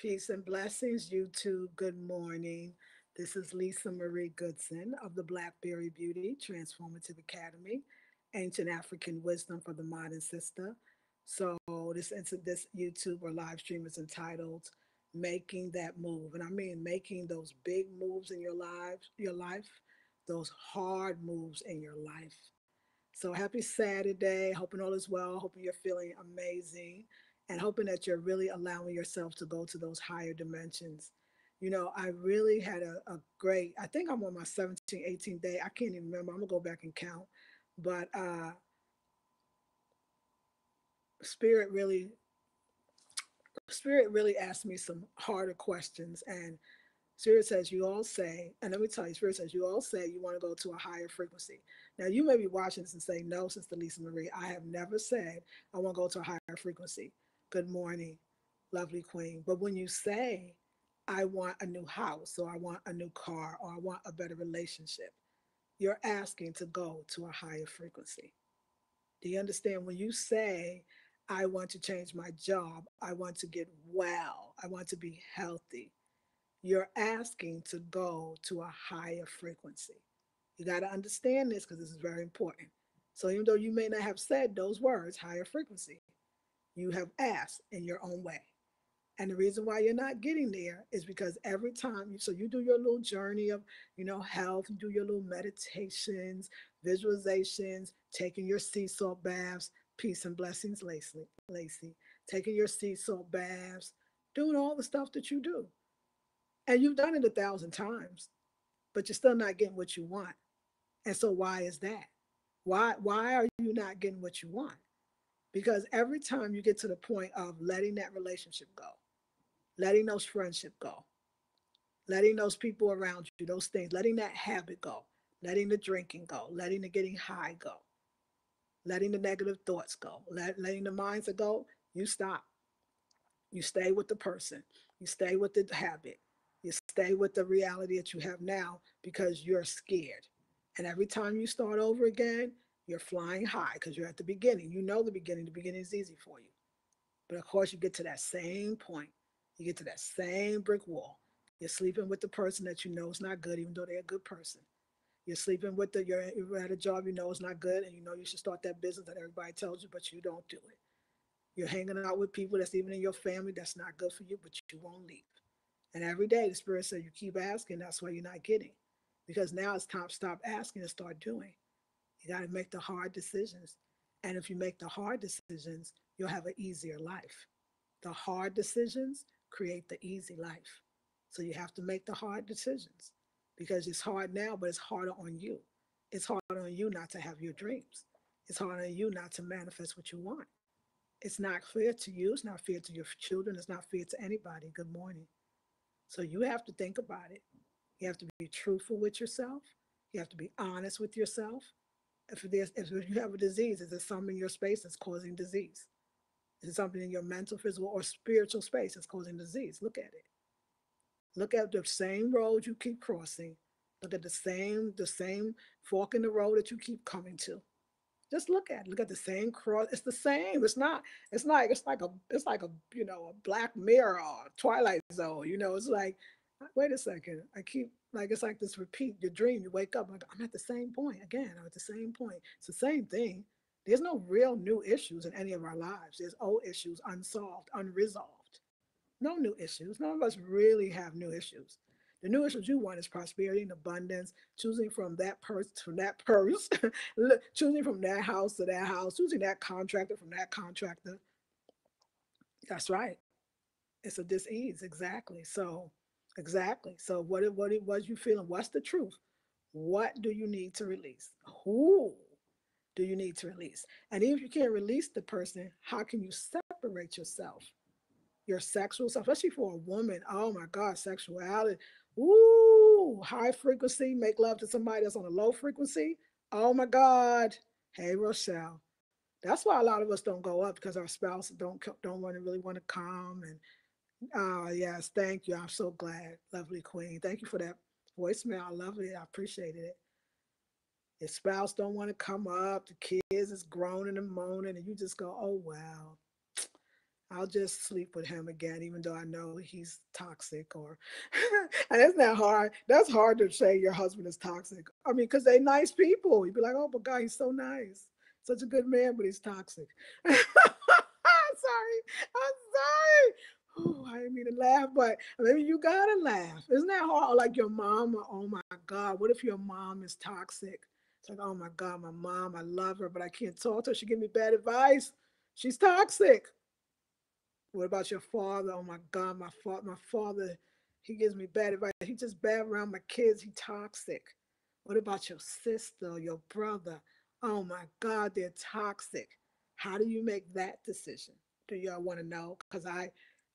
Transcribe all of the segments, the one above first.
Peace and blessings, YouTube. Good morning. This is Lisa Marie Goodson of the Blackberry Beauty Transformative Academy, Ancient African Wisdom for the Modern Sister. So this YouTube or live stream is entitled "Making That Move," and I mean making those big moves in your life, those hard moves in your life. So happy Saturday. Hoping all is well. Hoping you're feeling amazing and hoping that you're really allowing yourself to go to those higher dimensions. I really had a great, I think I'm on my 17th, 18th day. I can't even remember. I'm going to go back and count. But Spirit really, Spirit really asked me some harder questions. And Spirit says, you all say, and let me tell you, Spirit says, you all say you want to go to a higher frequency. Now, you may be watching this and say, no, Sister Lisa Marie, I have never said I want to go to a higher frequency. Good morning, lovely queen. But when you say, I want a new house, or I want a new car, or I want a better relationship, you're asking to go to a higher frequency. Do you understand? When you say, I want to change my job, I want to get well, I want to be healthy, you're asking to go to a higher frequency. You got to understand this because this is very important. So, even though you may not have said those words, higher frequency, you have asked in your own way. And the reason why you're not getting there is because every time you do your little journey of, health, you do your little meditations, visualizations, taking your sea salt baths, peace and blessings, Lacey, taking your sea salt baths, doing all the stuff that you do. And you've done it 1,000 times, but you're still not getting what you want. And so why is that? Why are you not getting what you want? Because every time you get to the point of letting that relationship go, letting those friendship go, letting those people around you, those things, letting that habit go, letting the drinking go, letting the getting high go, letting the negative thoughts go, letting the mindset go, you stop. You stay with the person. You stay with the habit. You stay with the reality that you have now because you're scared. And every time you start over again, you're flying high because you're at the beginning. You know the beginning. The beginning is easy for you. But of course, you get to that same point. You get to that same brick wall. You're sleeping with the person that you know is not good, even though they're a good person. You're sleeping with you're at a job you know is not good, and you know you should start that business that everybody tells you, but you don't do it. You're hanging out with people that's even in your family that's not good for you, but you won't leave. And every day the Spirit said, you keep asking, that's why you're not getting. Because now it's time to stop asking and start doing. You got to make the hard decisions. And if you make the hard decisions, you'll have an easier life. The hard decisions create the easy life. So you have to make the hard decisions because it's hard now, but it's harder on you. It's harder on you not to have your dreams. It's harder on you not to manifest what you want. It's not fair to you. It's not fair to your children. It's not fair to anybody. Good morning. So you have to think about it. You have to be truthful with yourself. You have to be honest with yourself. If you have a disease, is there something in your space that's causing disease? Is it something in your mental, physical, or spiritual space that's causing disease? Look at it. Look at the same road you keep crossing. Look at the same fork in the road that you keep coming to. Just look at the same cross. It's the same. It's like a a black mirror or twilight zone. It's like, wait a second. I keep like it's like this repeat. Your dream. You wake up like I'm at the same point again. I'm at the same point. It's the same thing. There's no real new issues in any of our lives. There's old issues unsolved, unresolved. No new issues. None of us really have new issues. The new issues you want is prosperity and abundance, choosing from that purse, choosing from that house to that house, choosing that contractor from that contractor. That's right. It's a dis-ease, exactly. So, exactly. So, what it was you feeling? What's the truth? What do you need to release? Who do you need to release? And even if you can't release the person, how can you separate yourself? Your sexual self, especially for a woman. Oh my God, sexuality. Ooh, high frequency, make love to somebody that's on a low frequency. Oh my God. Hey, Rochelle. That's why a lot of us don't go up because our spouse don't want to really want to come. And yes, thank you. I'm so glad, lovely queen. Thank you for that voicemail. I love it. I appreciated it. Your spouse don't want to come up. The kids is groaning and moaning, and you just go, "Oh wow." I'll just sleep with him again, even though I know he's toxic. Or, and it's not hard. That's hard to say your husband is toxic. I mean, because they nice people. You'd be like, oh my God, he's so nice, such a good man, but he's toxic. I'm sorry. I'm sorry. Oh, I didn't mean to laugh, but maybe you gotta laugh. Isn't that hard? Like your mom. Oh my God, what if your mom is toxic? It's like, oh my God, my mom. I love her, but I can't talk to her. She give me bad advice. She's toxic. What about your father? Oh my God, my father, he gives me bad advice. He just bad around my kids. He toxic. What about your sister, your brother? Oh my God, they're toxic. How do you make that decision? Do y'all want to know? Because I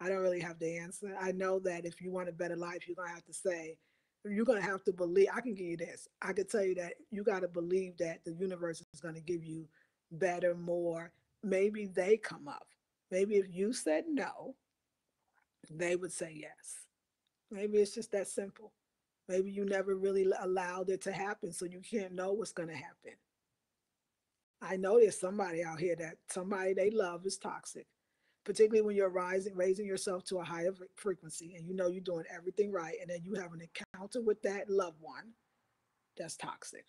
don't really have the answer. I know that if you want a better life, you're gonna have to say, you're gonna have to believe. I can give you this. I can tell you that you got to believe that the universe is gonna give you better, more. Maybe they come up. Maybe if you said no, they would say yes. Maybe it's just that simple. Maybe you never really allowed it to happen, so you can't know what's going to happen. I know there's somebody out here that somebody they love is toxic, particularly when you're raising yourself to a higher frequency and you know you're doing everything right, and then you have an encounter with that loved one that's toxic.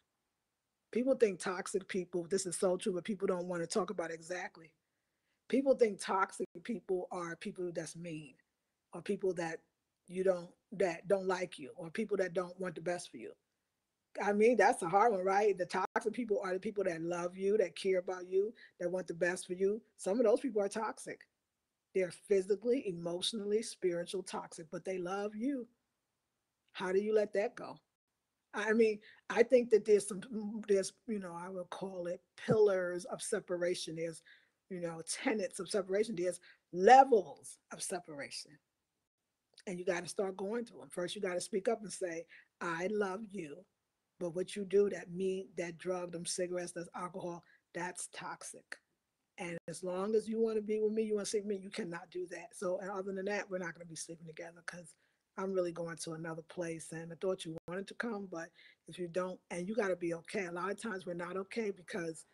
People think toxic people, this is so true, but people don't want to talk about it exactly. People think toxic people are people that's mean, or people that don't like you, or people that don't want the best for you. I mean, that's a hard one, right? The toxic people are the people that love you, that care about you, that want the best for you. Some of those people are toxic. They're physically, emotionally, spiritual toxic, but they love you. How do you let that go? I mean, I think that there's, I will call it pillars of separation. There's, tenets of separation. There's levels of separation. And you got to start going through them. First, you got to speak up and say, I love you. But what you do, that meat, that drug, them cigarettes, that alcohol, that's toxic. And as long as you want to be with me, you want to sleep with me, you cannot do that. So, and other than that, we're not going to be sleeping together because I'm really going to another place. And I thought you wanted to come, but if you don't, and you got to be okay. A lot of times we're not okay because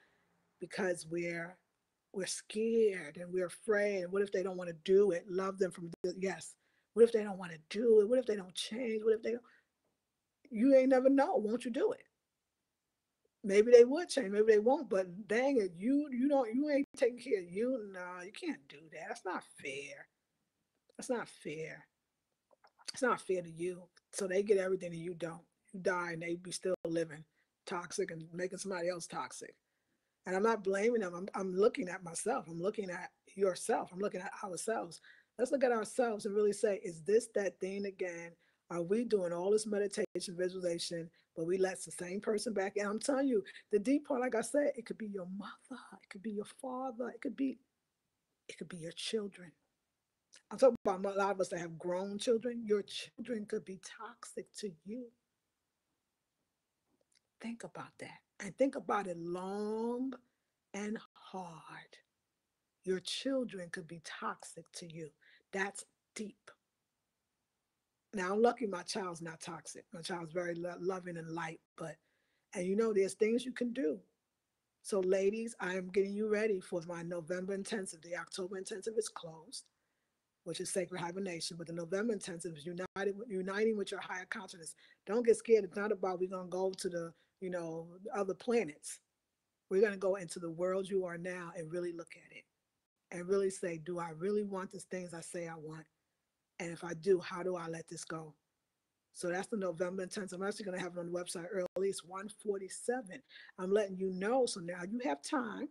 we're scared and we're afraid. And what if they don't want to do it? Love them from yes. What if they don't want to do it? What if they don't change? What if they don't? You ain't never know. Won't you do it? Maybe they would change, maybe they won't, but dang it, you ain't taking care of you. No, you can't do that. That's not fair. That's not fair. It's not fair to you. So they get everything and you don't. You die and they be still living toxic and making somebody else toxic. And I'm not blaming them. I'm looking at myself. I'm looking at yourself. I'm looking at ourselves. Let's look at ourselves and really say, is this that thing again? Are we doing all this meditation, visualization, but we let the same person back? And I'm telling you, the deep part, like I said, it could be your mother, it could be your father, it could be your children. I'm talking about a lot of us that have grown children. Your children could be toxic to you. Think about that. And think about it long and hard. Your children could be toxic to you. That's deep. Now, I'm lucky my child's not toxic. My child's very loving and light, but, and there's things you can do. So, ladies, I am getting you ready for my November intensive. The October intensive is closed, which is Sacred Hibernation, but the November intensive is uniting with your higher consciousness. Don't get scared. It's not about we're going to go to the, other planets. We're going to go into the world you are now and really look at it and really say, do I really want the things I say I want? And if I do, how do I let this go? So that's the November intensive. I'm actually going to have it on the website early. It's 147. I'm letting you know. So now you have time.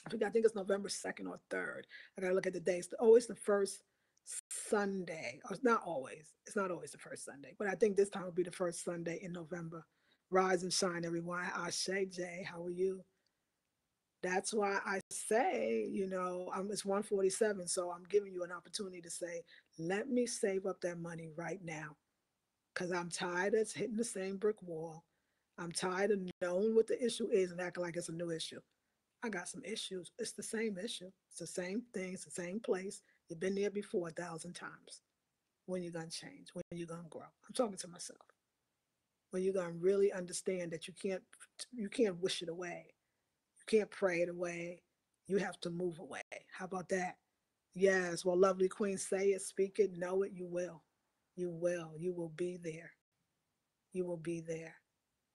I think it's November 2nd or 3rd. I got to look at the dates. Always the first Sunday. Or it's not always. It's not always the first Sunday. But I think this time will be the first Sunday in November. Rise and shine, everyone. Ashe, Jay. How are you? That's why I say, it's 147. So I'm giving you an opportunity to say, let me save up that money right now. Because I'm tired of hitting the same brick wall. I'm tired of knowing what the issue is and acting like it's a new issue. I got some issues. It's the same issue. It's the same thing. It's the same place. You've been there before 1,000 times. When you gonna change? When you gonna grow? I'm talking to myself. When you gonna really understand that you can't wish it away. You can't pray it away. You have to move away. How about that? Yes, well, lovely queen, say it, speak it, know it, you will. You will. You will be there. You will be there.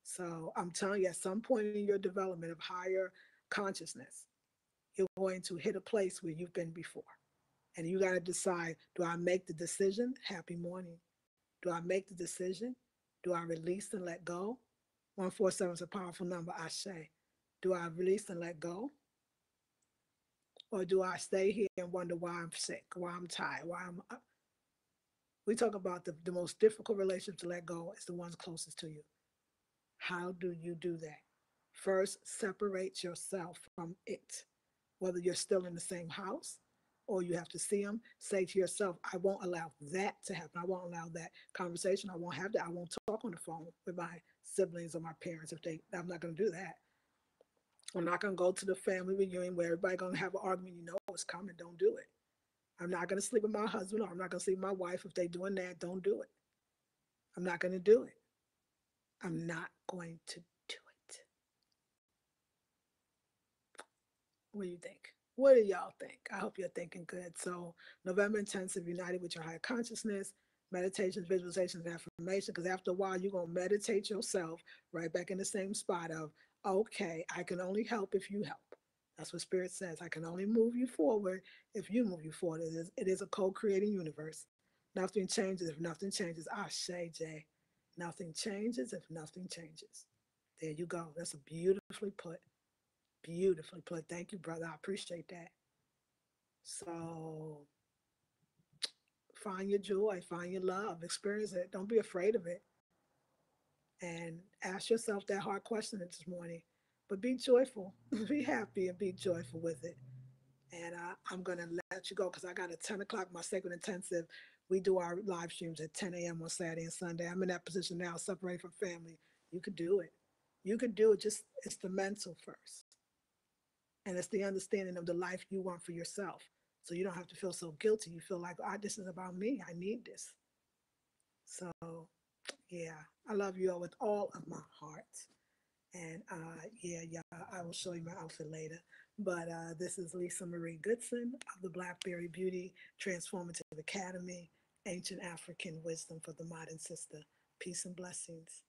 So I'm telling you, at some point in your development of higher consciousness, you're going to hit a place where you've been before. And you got to decide, do I make the decision? Happy morning. Do I make the decision? Do I release and let go? 147 is a powerful number, I say. Do I release and let go? Or do I stay here and wonder why I'm sick, why I'm tired, why I'm. We talk about the most difficult relationship to let go is the ones closest to you. How do you do that? First, separate yourself from it. Whether you're still in the same house or you have to see them, say to yourself, I won't allow that to happen. I won't allow that conversation. I won't have that. I won't talk on the phone with my siblings or my parents if they, I'm not going to do that. I'm not going to go to the family reunion where everybody going to have an argument. You know it's coming. Don't do it. I'm not going to sleep with my husband or I'm not going to sleep with my wife. If they're doing that, don't do it. I'm not going to do it. I'm not going to do it. What do you think? What do y'all think? I hope you're thinking good. So, November intensive, united with your higher consciousness, meditations, visualizations, and affirmation. Because after a while, you're going to meditate yourself right back in the same spot of, okay, I can only help if you help. That's what Spirit says. I can only move you forward if you move you forward. It is a co creating universe. Nothing changes if nothing changes. I say, Jay, nothing changes if nothing changes. There you go. That's a beautifully put. Beautifully put. Thank you, brother. I appreciate that. So find your joy, find your love, experience it. Don't be afraid of it. And ask yourself that hard question this morning. But be joyful, be happy, and be joyful with it. And I'm going to let you go because I got a 10 o'clock, my sacred intensive. We do our live streams at 10 a.m. on Saturday and Sunday. I'm in that position now, separated from family. You could do it. You could do it. Just it's the mental first. And it's the understanding of the life you want for yourself. So you don't have to feel so guilty. You feel like, this is about me. I need this. So, yeah, I love you all with all of my heart. And yeah, I will show you my outfit later. But this is Lisa Marie Goodson of the Blackberry Beauty Transformative Academy, Ancient African Wisdom for the Modern Sister. Peace and blessings.